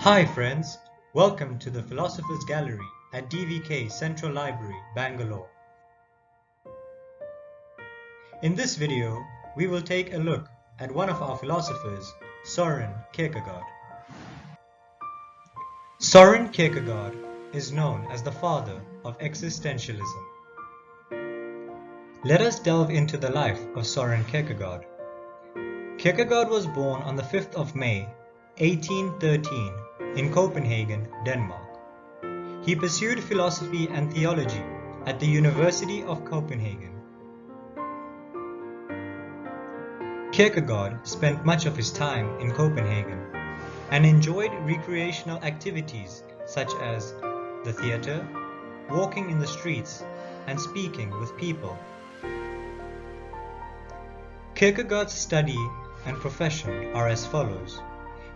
Hi friends, welcome to the Philosopher's Gallery at DVK Central Library, Bangalore. In this video, we will take a look at one of our philosophers, Soren Kierkegaard. Soren Kierkegaard is known as the father of existentialism. Let us delve into the life of Soren Kierkegaard. Kierkegaard was born on the 5th of May, 1813 in Copenhagen, Denmark. He pursued philosophy and theology at the University of Copenhagen. Kierkegaard spent much of his time in Copenhagen and enjoyed recreational activities such as the theater, walking in the streets, and speaking with people. Kierkegaard's study and profession are as follows.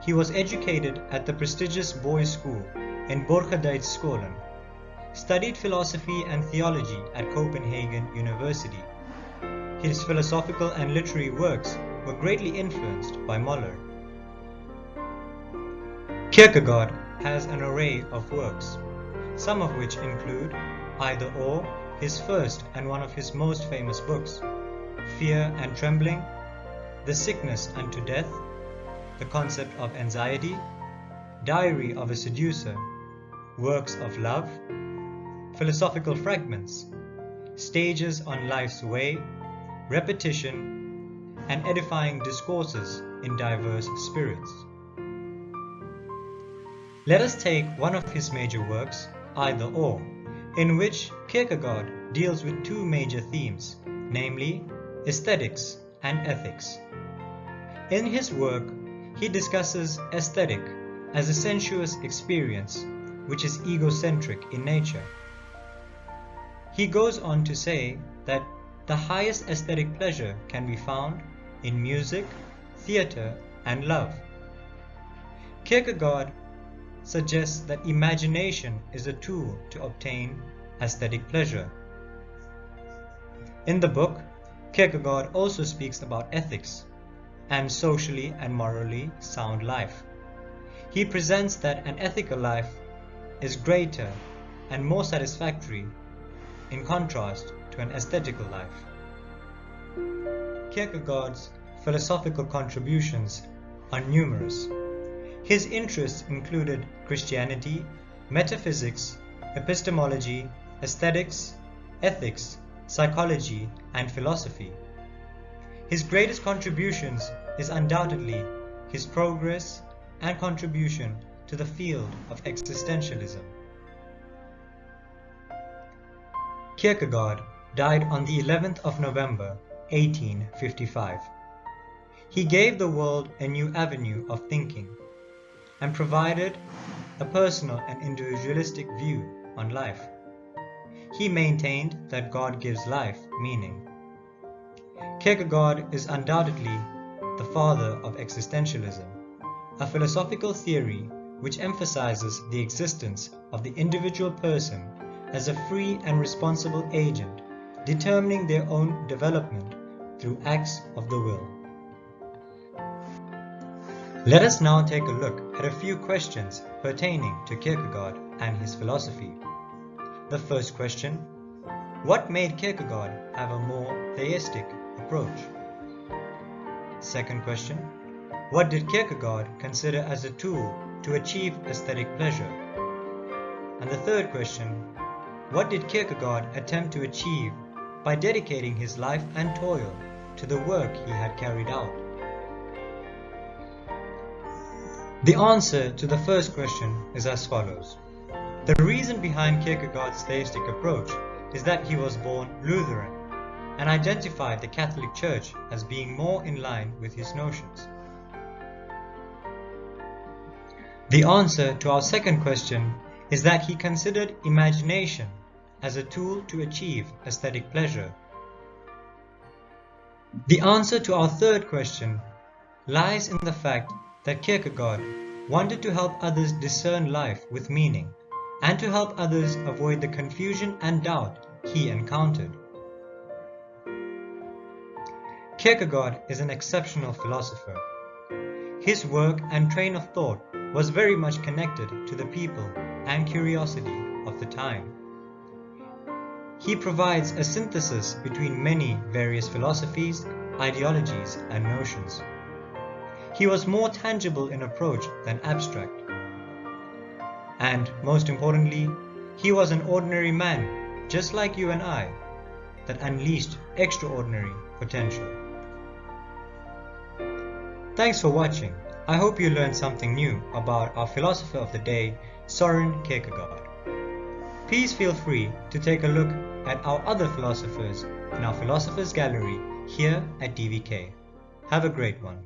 He was educated at the prestigious boys' school in Borgerdydskolen, studied philosophy and theology at Copenhagen University. His philosophical and literary works were greatly influenced by Müller. Kierkegaard has an array of works, some of which include Either or, his first and one of his most famous books, Fear and Trembling, The Sickness unto Death, The Concept of Anxiety, Diary of a Seducer, Works of Love, Philosophical Fragments, Stages on Life's Way, Repetition, and Edifying Discourses in Diverse Spirits. Let us take one of his major works, Either or, in which Kierkegaard deals with two major themes, namely aesthetics and ethics. In his work, he discusses aesthetic as a sensuous experience which is egocentric in nature. He goes on to say that the highest aesthetic pleasure can be found in music, theater, and love. Kierkegaard suggests that imagination is a tool to obtain aesthetic pleasure. In the book, Kierkegaard also speaks about ethics and socially and morally sound life. He presents that an ethical life is greater and more satisfactory in contrast to an aesthetical life. Kierkegaard's philosophical contributions are numerous. His interests included Christianity, metaphysics, epistemology, aesthetics, ethics, psychology, and philosophy. His greatest contributions is undoubtedly his progress and contribution to the field of existentialism. Kierkegaard died on the 11th of November, 1855. He gave the world a new avenue of thinking and provided a personal and individualistic view on life. He maintained that God gives life meaning. Kierkegaard is undoubtedly the father of existentialism, a philosophical theory which emphasizes the existence of the individual person as a free and responsible agent, determining their own development through acts of the will. Let us now take a look at a few questions pertaining to Kierkegaard and his philosophy. The first question: what made Kierkegaard have a more theistic approach? Second question: what did Kierkegaard consider as a tool to achieve aesthetic pleasure? And the third question: what did Kierkegaard attempt to achieve by dedicating his life and toil to the work he had carried out? The answer to the first question is as follows. The reason behind Kierkegaard's theistic approach is that he was born Lutheran and identified the Catholic Church as being more in line with his notions. The answer to our second question is that he considered imagination as a tool to achieve aesthetic pleasure. The answer to our third question lies in the fact that Kierkegaard wanted to help others discern life with meaning and to help others avoid the confusion and doubt he encountered. Kierkegaard is an exceptional philosopher. His work and train of thought was very much connected to the people and curiosity of the time. He provides a synthesis between many various philosophies, ideologies, and notions. He was more tangible in approach than abstract. And most importantly, he was an ordinary man, just like you and I, that unleashed extraordinary potential. Thanks for watching. I hope you learned something new about our philosopher of the day, Soren Kierkegaard. Please feel free to take a look at our other philosophers in our Philosophers Gallery here at DVK. Have a great one.